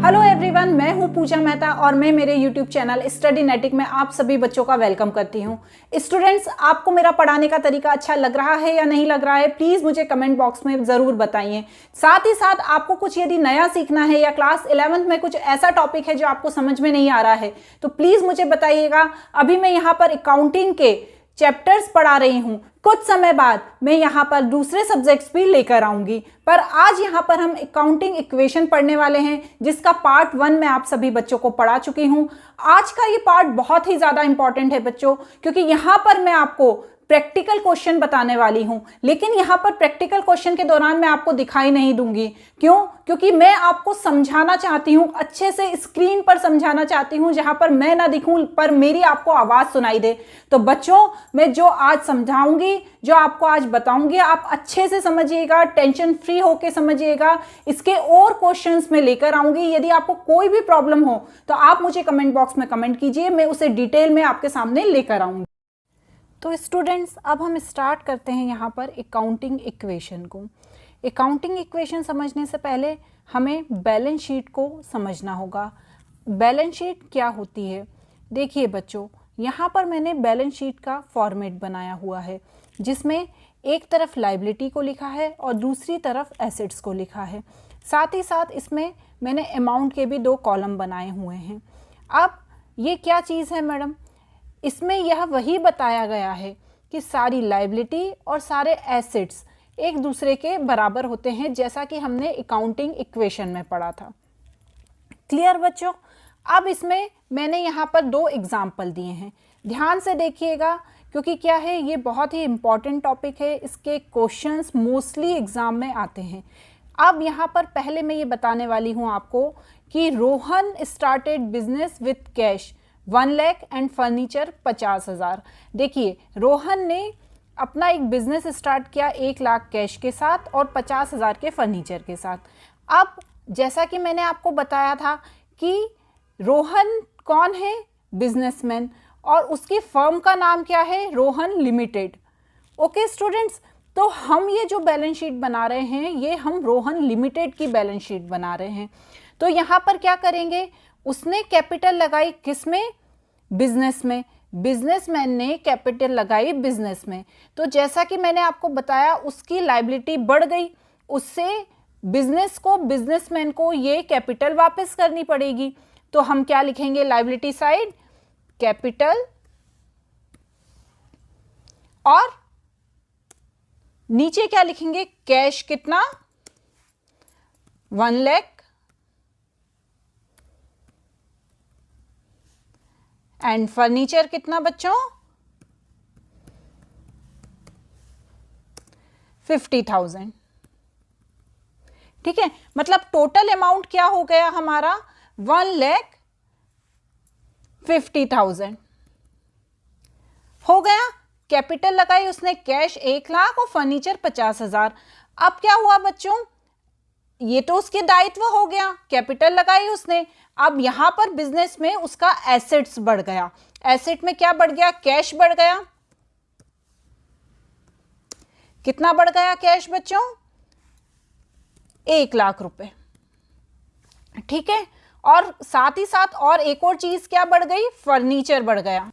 Hello everyone, मैं हूं पूजा मेहता और मैं मेरे यूट्यूब चैनल स्टडीनेटिक में आप सभी बच्चों का वेलकम करती हूं। स्टूडेंट्स, आपको मेरा पढ़ाने का तरीका अच्छा लग रहा है या नहीं लग रहा है, प्लीज़ मुझे कमेंट बॉक्स में ज़रूर बताइए। साथ ही साथ आपको कुछ यदि नया सीखना है या क्लास 11th में कुछ ऐसा टॉपिक है जो आपको समझ में नहीं आ रहा है तो प्लीज़ मुझे बताइएगा। अभी मैं यहाँ पर अकाउंटिंग के चैप्टर्स पढ़ा रही हूँ, कुछ समय बाद मैं यहाँ पर दूसरे सब्जेक्ट्स भी लेकर आऊंगी, पर आज यहाँ पर हम अकाउंटिंग इक्वेशन पढ़ने वाले हैं जिसका पार्ट 1 मैं आप सभी बच्चों को पढ़ा चुकी हूँ। आज का ये पार्ट बहुत ही ज़्यादा इंपॉर्टेंट है बच्चों, क्योंकि यहाँ पर मैं आपको प्रैक्टिकल क्वेश्चन बताने वाली हूं, लेकिन यहां पर प्रैक्टिकल क्वेश्चन के दौरान मैं आपको दिखाई नहीं दूंगी। क्यों? क्योंकि मैं आपको समझाना चाहती हूं, अच्छे से स्क्रीन पर समझाना चाहती हूं, जहां पर मैं ना दिखूं पर मेरी आपको आवाज सुनाई दे। तो बच्चों, मैं जो आज समझाऊंगी, जो आपको आज बताऊंगी, आप अच्छे से समझिएगा, टेंशन फ्री होकर समझिएगा। इसके और क्वेश्चंस में लेकर आऊंगी। यदि आपको कोई भी प्रॉब्लम हो तो आप मुझे कमेंट बॉक्स में कमेंट कीजिए, मैं उसे डिटेल में आपके सामने लेकर आऊंगी। तो स्टूडेंट्स, अब हम स्टार्ट करते हैं यहाँ पर अकाउंटिंग इक्वेशन को। अकाउंटिंग इक्वेशन समझने से पहले हमें बैलेंस शीट को समझना होगा। बैलेंस शीट क्या होती है? देखिए बच्चों, यहाँ पर मैंने बैलेंस शीट का फॉर्मेट बनाया हुआ है, जिसमें एक तरफ लायबिलिटी को लिखा है और दूसरी तरफ एसेट्स को लिखा है। साथ ही साथ इसमें मैंने अमाउंट के भी 2 कॉलम बनाए हुए हैं। अब ये क्या चीज़ है मैडम? इसमें यह वही बताया गया है कि सारी लायबिलिटी और सारे एसेट्स एक दूसरे के बराबर होते हैं, जैसा कि हमने अकाउंटिंग इक्वेशन में पढ़ा था। क्लियर बच्चों? अब इसमें मैंने यहाँ पर 2 एग्जाम्पल दिए हैं, ध्यान से देखिएगा, क्योंकि क्या है, ये बहुत ही इम्पॉर्टेंट टॉपिक है। इसके क्वेश्चंस मोस्टली एग्जाम में आते हैं। अब यहाँ पर पहले मैं ये बताने वाली हूँ आपको कि Rohan started business with cash 1 lakh and furniture 50,000। देखिए, रोहन ने अपना एक बिजनेस स्टार्ट किया 1 लाख कैश के साथ और 50,000 के फर्नीचर के साथ। अब जैसा कि मैंने आपको बताया था कि रोहन कौन है? बिजनेसमैन, और उसकी फर्म का नाम क्या है? रोहन लिमिटेड। ओके स्टूडेंट्स, तो हम ये जो बैलेंस शीट बना रहे हैं, ये हम रोहन लिमिटेड की बैलेंस शीट बना रहे हैं। तो यहाँ पर क्या करेंगे? उसने कैपिटल लगाई किस में? बिजनेस में। बिजनेसमैन ने कैपिटल लगाई बिजनेस में। तो जैसा कि मैंने आपको बताया, उसकी लायबिलिटी बढ़ गई, उससे बिजनेस को, बिजनेसमैन को ये कैपिटल वापस करनी पड़ेगी। तो हम क्या लिखेंगे? लायबिलिटी साइड कैपिटल, और नीचे क्या लिखेंगे? कैश कितना? 1 लाख एंड फर्नीचर कितना बच्चों? 50,000। ठीक है, मतलब टोटल अमाउंट क्या हो गया हमारा? 1,50,000 हो गया। कैपिटल लगाई उसने कैश 1 लाख और फर्नीचर 50,000। अब क्या हुआ बच्चों? ये तो उसके दायित्व हो गया, कैपिटल लगाई उसने। अब यहां पर बिजनेस में उसका एसेट्स बढ़ गया। एसेट में क्या बढ़ गया? कैश बढ़ गया। कितना बढ़ गया कैश बच्चों? 1 लाख रुपए। ठीक है, और साथ ही साथ और एक और चीज क्या बढ़ गई? फर्नीचर बढ़ गया।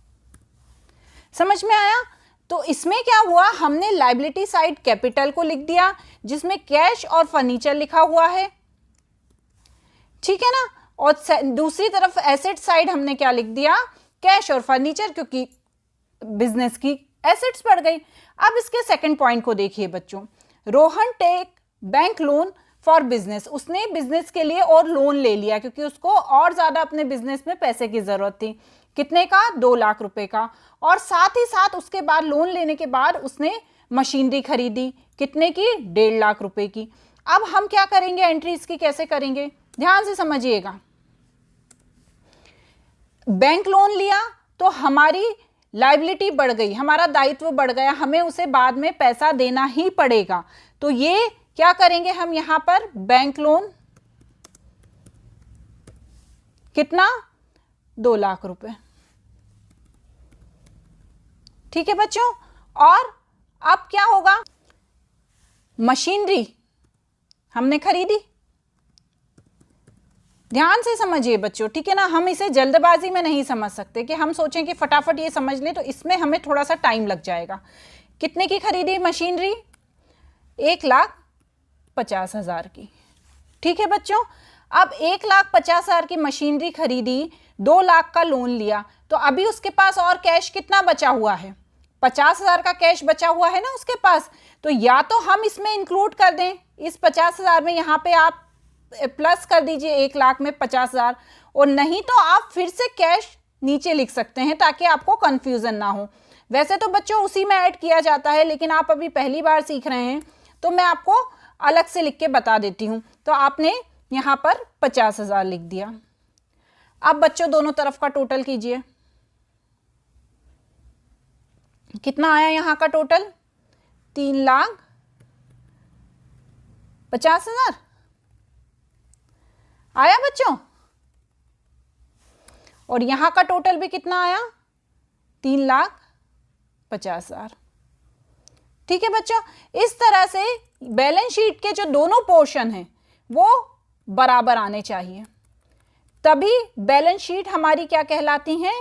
समझ में आया? तो इसमें क्या हुआ? हमने लायबिलिटी साइड कैपिटल को लिख दिया, जिसमें कैश और फर्नीचर लिखा हुआ है। ठीक है ना? और दूसरी तरफ एसेट साइड हमने क्या लिख दिया? कैश और फर्नीचर, क्योंकि बिजनेस की एसेट्स बढ़ गई। अब इसके सेकंड पॉइंट को देखिए बच्चों। Rohan take bank loan for business. उसने बिजनेस के लिए और लोन ले लिया, क्योंकि उसको और ज्यादा अपने बिजनेस में पैसे की जरूरत थी। कितने का? 2 लाख रुपए का। और साथ ही साथ उसके बाद, लोन लेने के बाद, उसने मशीनरी खरीदी। कितने की? 1.5 लाख रुपए की। अब हम क्या करेंगे? एंट्री इसकी कैसे करेंगे? ध्यान से समझिएगा। बैंक लोन लिया तो हमारी लायबिलिटी बढ़ गई, हमारा दायित्व बढ़ गया, हमें उसे बाद में पैसा देना ही पड़ेगा। तो ये क्या करेंगे हम? यहां पर बैंक लोन कितना? 2 लाख रुपए। ठीक है बच्चों, और अब क्या होगा? मशीनरी हमने खरीदी, ध्यान से समझिए बच्चों, ठीक है ना। हम इसे जल्दबाजी में नहीं समझ सकते कि हम सोचें कि फटाफट ये समझ लें, तो इसमें हमें थोड़ा सा टाइम लग जाएगा। कितने की खरीदी मशीनरी? 1,50,000 की। ठीक है बच्चों, अब 1,50,000 की मशीनरी खरीदी, 2 लाख का लोन लिया, तो अभी उसके पास और कैश कितना बचा हुआ है? 50,000 का कैश बचा हुआ है ना उसके पास। तो या तो हम इसमें इंक्लूड कर दें, इस 50,000 में यहाँ पे आप प्लस कर दीजिए 1 लाख में 50,000, और नहीं तो आप फिर से कैश नीचे लिख सकते हैं ताकि आपको कंफ्यूजन ना हो। वैसे तो बच्चों उसी में ऐड किया जाता है, लेकिन आप अभी पहली बार सीख रहे हैं तो मैं आपको अलग से लिख के बता देती हूँ। तो आपने यहाँ पर 50,000 लिख दिया। अब बच्चों दोनों तरफ का टोटल कीजिए, कितना आया यहाँ का टोटल? 3,50,000 आया बच्चों। और यहां का टोटल भी कितना आया? 3,50,000। ठीक है बच्चों, इस तरह से बैलेंस शीट के जो दोनों पोर्शन हैं वो बराबर आने चाहिए, तभी बैलेंस शीट हमारी क्या कहलाती है?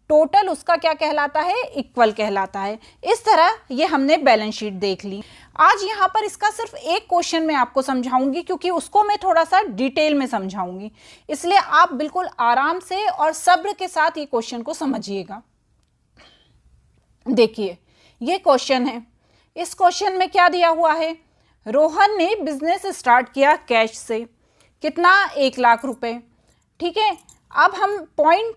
टोटल उसका क्या कहलाता है? इक्वल कहलाता है। इस तरह ये हमने बैलेंस शीट देख ली। आज यहाँ पर इसका सिर्फ एक क्वेश्चन मैं आपको समझाऊंगी, क्योंकि उसको मैं थोड़ा सा डिटेल में समझाऊंगी, इसलिए आप बिल्कुल आराम से और सब्र के साथ ये क्वेश्चन को समझिएगा। देखिए ये क्वेश्चन है, इस क्वेश्चन में क्या दिया हुआ है? रोहन ने बिजनेस स्टार्ट किया कैश से, कितना? 1 लाख रुपए। ठीक है, अब हम पॉइंट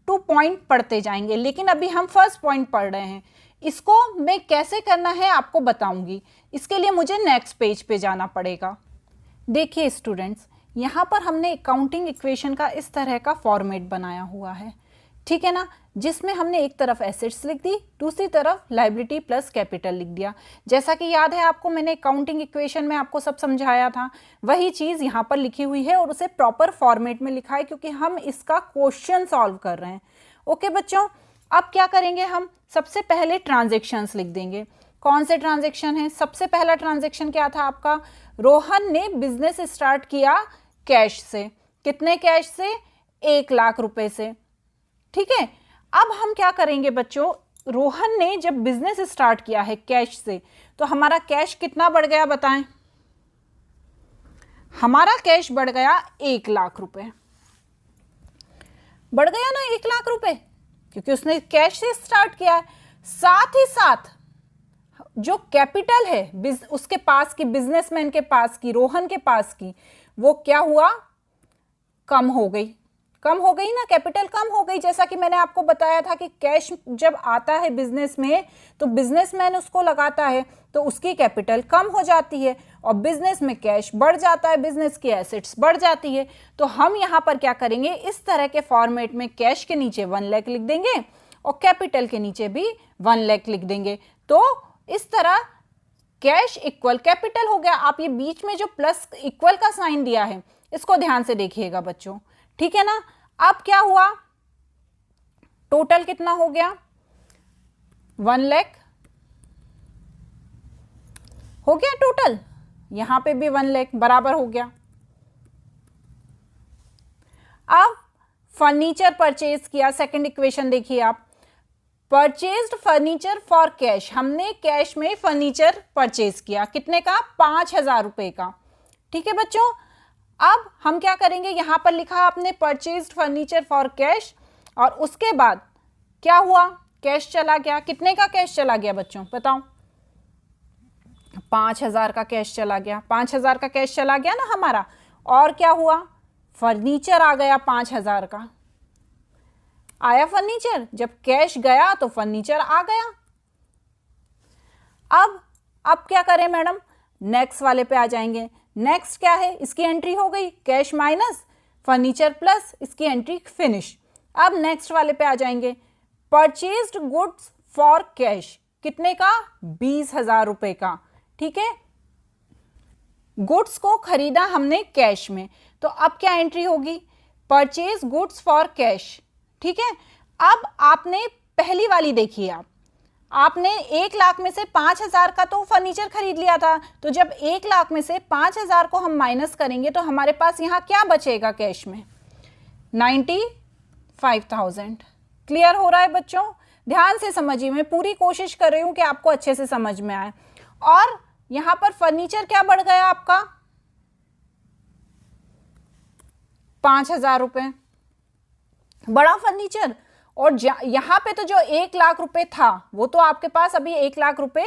टू पॉइंट पढ़ते जाएंगे, लेकिन अभी हम फर्स्ट पॉइंट पढ़ रहे हैं। इसको मैं कैसे करना है आपको बताऊंगी, इसके लिए मुझे नेक्स्ट पेज पे जाना पड़ेगा। देखिए स्टूडेंट्स, यहाँ पर हमने अकाउंटिंग इक्वेशन का इस तरह का फॉर्मेट बनाया हुआ है, ठीक है ना, जिसमें हमने एक तरफ एसेट्स लिख दी, दूसरी तरफ लायबिलिटी प्लस कैपिटल लिख दिया। जैसा कि याद है आपको, मैंने अकाउंटिंग इक्वेशन में आपको सब समझाया था, वही चीज़ यहाँ पर लिखी हुई है और उसे प्रॉपर फॉर्मेट में लिखा है, क्योंकि हम इसका क्वेश्चन सॉल्व कर रहे हैं। ओके बच्चों, अब क्या करेंगे हम? सबसे पहले ट्रांजेक्शन्स लिख देंगे। कौन से ट्रांजेक्शन हैं? सबसे पहला ट्रांजेक्शन क्या था आपका? रोहन ने बिजनेस स्टार्ट किया कैश से। कितने कैश से? 1 लाख रुपए से। ठीक है, अब हम क्या करेंगे बच्चों? रोहन ने जब बिजनेस स्टार्ट किया है कैश से, तो हमारा कैश कितना बढ़ गया बताएं? हमारा कैश बढ़ गया 1 लाख रुपए। बढ़ गया ना 1 लाख रुपए, क्योंकि उसने कैश से स्टार्ट किया है। साथ ही साथ जो कैपिटल है उसके पास की, बिजनेसमैन के पास की, रोहन के पास की, वो क्या हुआ? कम हो गई। कम हो गई ना, कैपिटल कम हो गई। जैसा कि मैंने आपको बताया था कि कैश जब आता है बिजनेस में, तो बिजनेसमैन उसको लगाता है, तो उसकी कैपिटल कम हो जाती है, और बिजनेस में कैश बढ़ जाता है, बिजनेस की एसेट्स बढ़ जाती है। तो हम यहाँ पर क्या करेंगे? इस तरह के फॉर्मेट में कैश के नीचे 1 लाख लिख देंगे और कैपिटल के नीचे भी 1 लाख लिख देंगे। तो इस तरह कैश इक्वल कैपिटल हो गया। आप ये बीच में जो प्लस इक्वल का साइन दिया है, इसको ध्यान से देखिएगा बच्चों, ठीक है ना। अब क्या हुआ? टोटल कितना हो गया? 1 लाख हो गया टोटल। यहां पे भी 1 लाख बराबर हो गया। अब फर्नीचर परचेज किया। सेकंड इक्वेशन देखिए आप, परचेज्ड फर्नीचर फॉर कैश। हमने कैश में फर्नीचर परचेज किया, कितने का? 5,000 रुपए का। ठीक है बच्चों, अब हम क्या करेंगे? यहां पर लिखा आपने परचेज्ड फर्नीचर फॉर कैश, और उसके बाद क्या हुआ? कैश चला गया। कितने का कैश चला गया बच्चों बताओ? 5,000 का कैश चला गया। 5,000 का कैश चला गया ना हमारा, और क्या हुआ? फर्नीचर आ गया 5,000 का। आया फर्नीचर, जब कैश गया तो फर्नीचर आ गया। अब क्या करें मैडम? नेक्स्ट वाले पे आ जाएंगे। नेक्स्ट क्या है? इसकी एंट्री हो गई कैश माइनस फर्नीचर प्लस, इसकी एंट्री फिनिश। अब नेक्स्ट वाले पे आ जाएंगे, परचेज्ड गुड्स फॉर कैश। कितने का? 20,000 रुपए का। ठीक है, गुड्स को खरीदा हमने कैश में, तो अब क्या एंट्री होगी? Purchase goods for cash. ठीक है, अब आपने पहली वाली देखिए, आप आपने 1 लाख में से 5,000 का तो फर्नीचर खरीद लिया था, तो जब 1 लाख में से 5,000 को हम माइनस करेंगे तो हमारे पास यहाँ क्या बचेगा कैश में? 95,000। क्लियर हो रहा है बच्चों? ध्यान से समझिए, मैं पूरी कोशिश कर रही हूँ कि आपको अच्छे से समझ में आए। और यहाँ पर फर्नीचर क्या बढ़ गया आपका? 5,000 रुपये, बड़ा फर्नीचर। और यहाँ पे तो जो 1 लाख रुपए था वो तो आपके पास अभी 1 लाख रुपए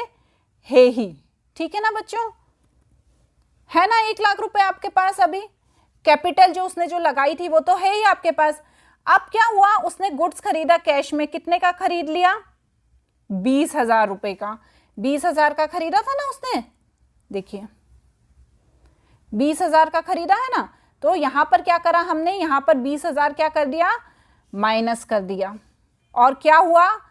है ही, ठीक है ना बच्चों? है ना 1 लाख रुपए आपके पास अभी? कैपिटल जो उसने जो लगाई थी वो तो है ही आपके पास। अब क्या हुआ, उसने गुड्स खरीदा कैश में, कितने का खरीद लिया? 20,000 रुपए का। 20,000 का खरीदा था ना उसने, देखिए 20,000 का खरीदा है ना। तो यहां पर क्या करा हमने, यहां पर 20,000 क्या कर दिया? माइनस कर दिया। और क्या हुआ?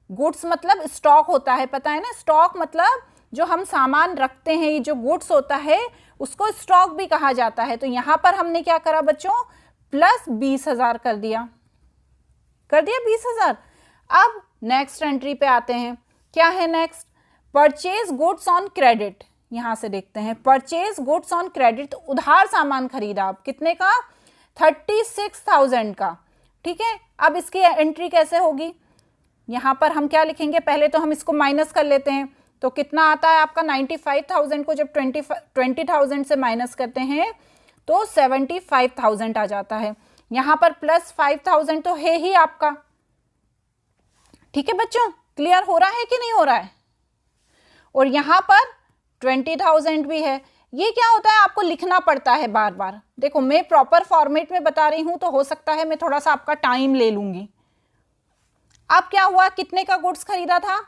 गुड्स मतलब स्टॉक होता है, पता है ना? स्टॉक मतलब जो हम सामान रखते हैं, ये जो गुड्स होता है उसको स्टॉक भी कहा जाता है। तो यहां पर हमने क्या करा बच्चों? प्लस 20,000 कर दिया, 20,000। अब नेक्स्ट एंट्री पे आते हैं, क्या है next? Purchase goods on credit. यहां से देखते हैं, परचेज गुड्स ऑन क्रेडिट, उधार सामान खरीदा आप, कितने का? 36,000 का, ठीक है। अब इसकी एंट्री कैसे होगी? यहां पर हम क्या लिखेंगे? पहले तो हम इसको माइनस कर लेते हैं, तो कितना आता है आपका? 95,000 को जब 20,000 से माइनस करते हैं तो 75,000 आ जाता है। यहां पर प्लस 5,000 तो है ही आपका, ठीक है बच्चों? क्लियर हो रहा है कि नहीं हो रहा है? और यहां पर 20,000 भी है। ये क्या होता है, आपको लिखना पड़ता है बार बार। देखो मैं प्रॉपर फॉर्मेट में बता रही हूं तो हो सकता है मैं थोड़ा सा आपका टाइम ले लूंगी। अब क्या हुआ, कितने का गुड्स खरीदा था?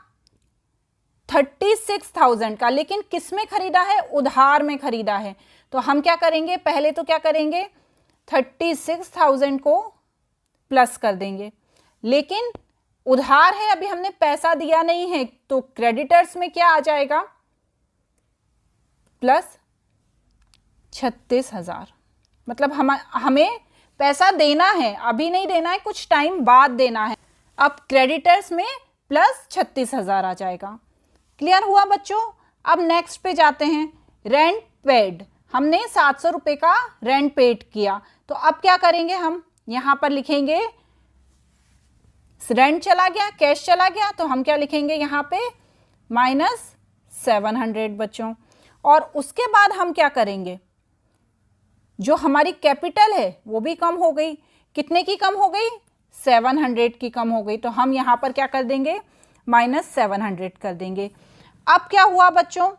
36,000 का, लेकिन किस में खरीदा है? उधार में खरीदा है। तो हम क्या करेंगे, पहले तो क्या करेंगे, 36,000 को प्लस कर देंगे, लेकिन उधार है, अभी हमने पैसा दिया नहीं है, तो क्रेडिटर्स में क्या आ जाएगा? प्लस 36,000। मतलब हमें पैसा देना है, अभी नहीं देना है, कुछ टाइम बाद देना है। अब क्रेडिटर्स में प्लस 36,000 आ जाएगा। क्लियर हुआ बच्चों? अब नेक्स्ट पे जाते हैं, रेंट पेड। हमने 700 रुपए का रेंट पेड किया, तो अब क्या करेंगे हम? यहां पर लिखेंगे रेंट चला गया, कैश चला गया, तो हम क्या लिखेंगे यहां पे? -700 बच्चों। और उसके बाद हम क्या करेंगे, जो हमारी कैपिटल है वो भी कम हो गई। कितने की कम हो गई? 700 की कम हो गई। तो हम यहां पर क्या कर देंगे? -700 कर देंगे। अब क्या हुआ बच्चों,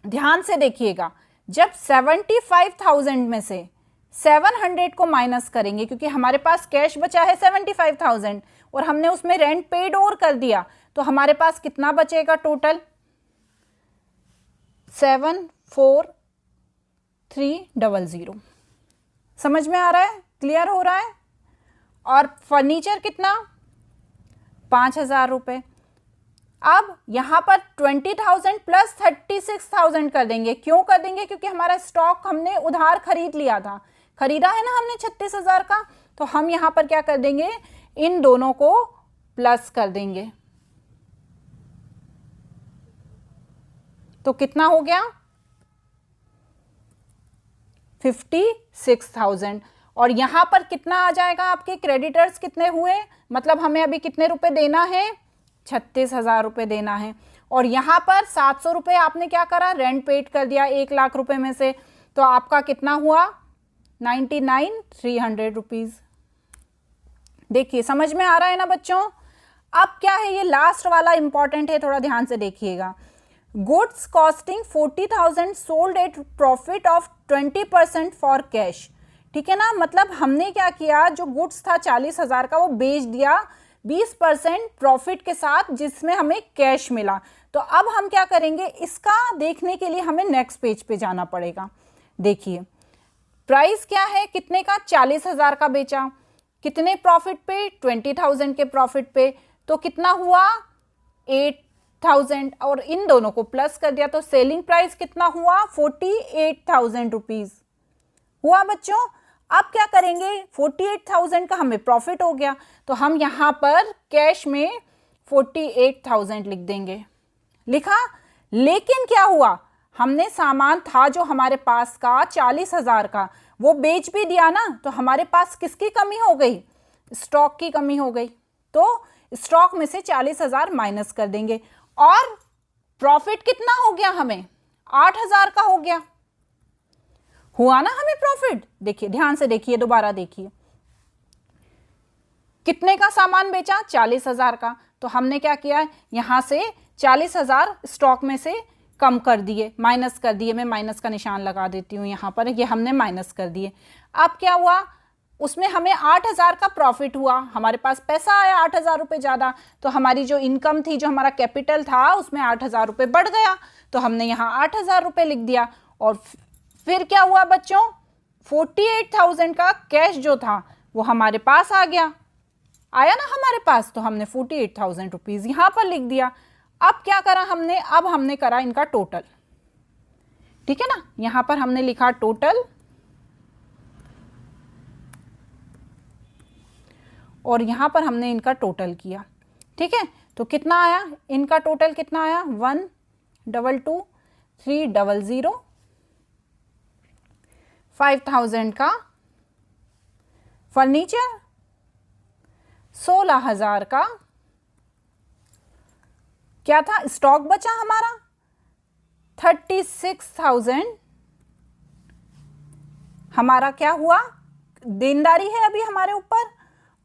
ध्यान से देखिएगा, जब 75,000 में से 700 को माइनस करेंगे, क्योंकि हमारे पास कैश बचा है 75,000 और हमने उसमें रेंट पेड और कर दिया, तो हमारे पास कितना बचेगा टोटल? 74,300। समझ में आ रहा है? क्लियर हो रहा है? और फर्नीचर कितना? 5,000 रुपए। अब यहां पर 20,000 प्लस 36,000 कर देंगे। क्यों कर देंगे? क्योंकि हमारा स्टॉक हमने उधार खरीद लिया था, खरीदा है ना हमने 36,000 का, तो हम यहां पर क्या कर देंगे? इन दोनों को प्लस कर देंगे। तो कितना हो गया? 56,000। और यहां पर कितना आ जाएगा? आपके क्रेडिटर्स कितने हुए? मतलब हमें अभी कितने रुपए देना है? 36,000 रुपए देना है। और यहां पर 700 रुपए आपने क्या करा? रेंट पेड कर दिया 1 लाख रुपए में से, तो आपका कितना हुआ? 99,300 रुपीज। देखिए समझ में आ रहा है ना बच्चों? अब क्या है, ये लास्ट वाला इंपॉर्टेंट है, थोड़ा ध्यान से देखिएगा। Goods costing 40,000 sold at profit of 20% for cash. ठीक है ना, मतलब हमने क्या किया, जो गुड्स था 40,000 का वो बेच दिया 20% प्रॉफिट के साथ, जिसमें हमें कैश मिला। तो अब हम क्या करेंगे, इसका देखने के लिए हमें नेक्स्ट पेज पे जाना पड़ेगा। देखिए प्राइस क्या है, कितने का? 40,000 का बेचा, कितने प्रॉफिट पे? 20,000 के प्रॉफिट पे। तो कितना हुआ? 8,000, और इन दोनों को प्लस कर दिया तो सेलिंग प्राइस कितना हुआ? 48,000 रुपीज हुआ बच्चों। अब क्या करेंगे, 48,000 का हमें प्रॉफिट हो गया, तो हम यहां पर कैश में 48,000 लिख देंगे। लिखा। लेकिन क्या हुआ, हमने सामान था जो हमारे पास का 40,000 का, वो बेच भी दिया ना, तो हमारे पास किसकी कमी हो गई, स्टॉक की कमी हो गई। तो स्टॉक में से 40,000 माइनस कर देंगे और प्रॉफिट कितना हो गया, हमें 8,000 का हो गया। हुआ ना हमें प्रॉफिट। देखिए ध्यान से देखिए, दोबारा देखिए, कितने का सामान बेचा, 40,000 का। तो हमने क्या किया, यहां से 40,000 स्टॉक में से कम कर दिए, माइनस कर दिए। मैं माइनस का निशान लगा देती हूँ यहाँ पर, ये हमने माइनस कर दिए। अब क्या हुआ, उसमें हमें 8,000 का प्रॉफिट हुआ, हमारे पास पैसा आया 8,000 रुपये ज़्यादा। तो हमारी जो इनकम थी, जो हमारा कैपिटल था, उसमें 8,000 रुपये बढ़ गया। तो हमने यहाँ 8,000 रुपये लिख दिया। और फिर क्या हुआ बच्चों, 48,000 का कैश जो था वो हमारे पास आ गया, आया ना हमारे पास। तो हमने 48,000 रुपीज़ यहाँ पर लिख दिया। अब क्या करा हमने, अब हमने करा इनका टोटल, ठीक है ना। यहाँ पर हमने लिखा टोटल, और यहाँ पर हमने इनका टोटल किया, ठीक है। तो कितना आया इनका टोटल, कितना आया, 122,300, 5,000 का फर्नीचर, 16,000 का क्या था, स्टॉक बचा हमारा, 36,000 हमारा क्या हुआ, देनदारी है अभी हमारे ऊपर।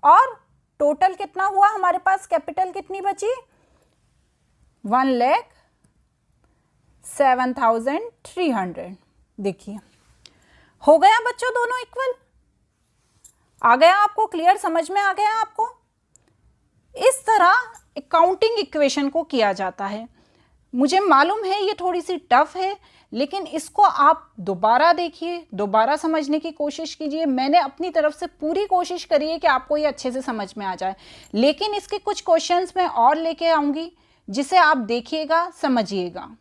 और टोटल कितना हुआ हमारे पास, कैपिटल कितनी बची, 1,07,300। देखिए हो गया बच्चों, दोनों इक्वल आ गया, आपको क्लियर समझ में आ गया आपको। इस तरह अकाउंटिंग इक्वेशन को किया जाता है। मुझे मालूम है ये थोड़ी सी टफ है, लेकिन इसको आप दोबारा देखिए, दोबारा समझने की कोशिश कीजिए। मैंने अपनी तरफ से पूरी कोशिश करी है कि आपको ये अच्छे से समझ में आ जाए, लेकिन इसके कुछ क्वेश्चंस मैं और लेके आऊँगी, जिसे आप देखिएगा, समझिएगा।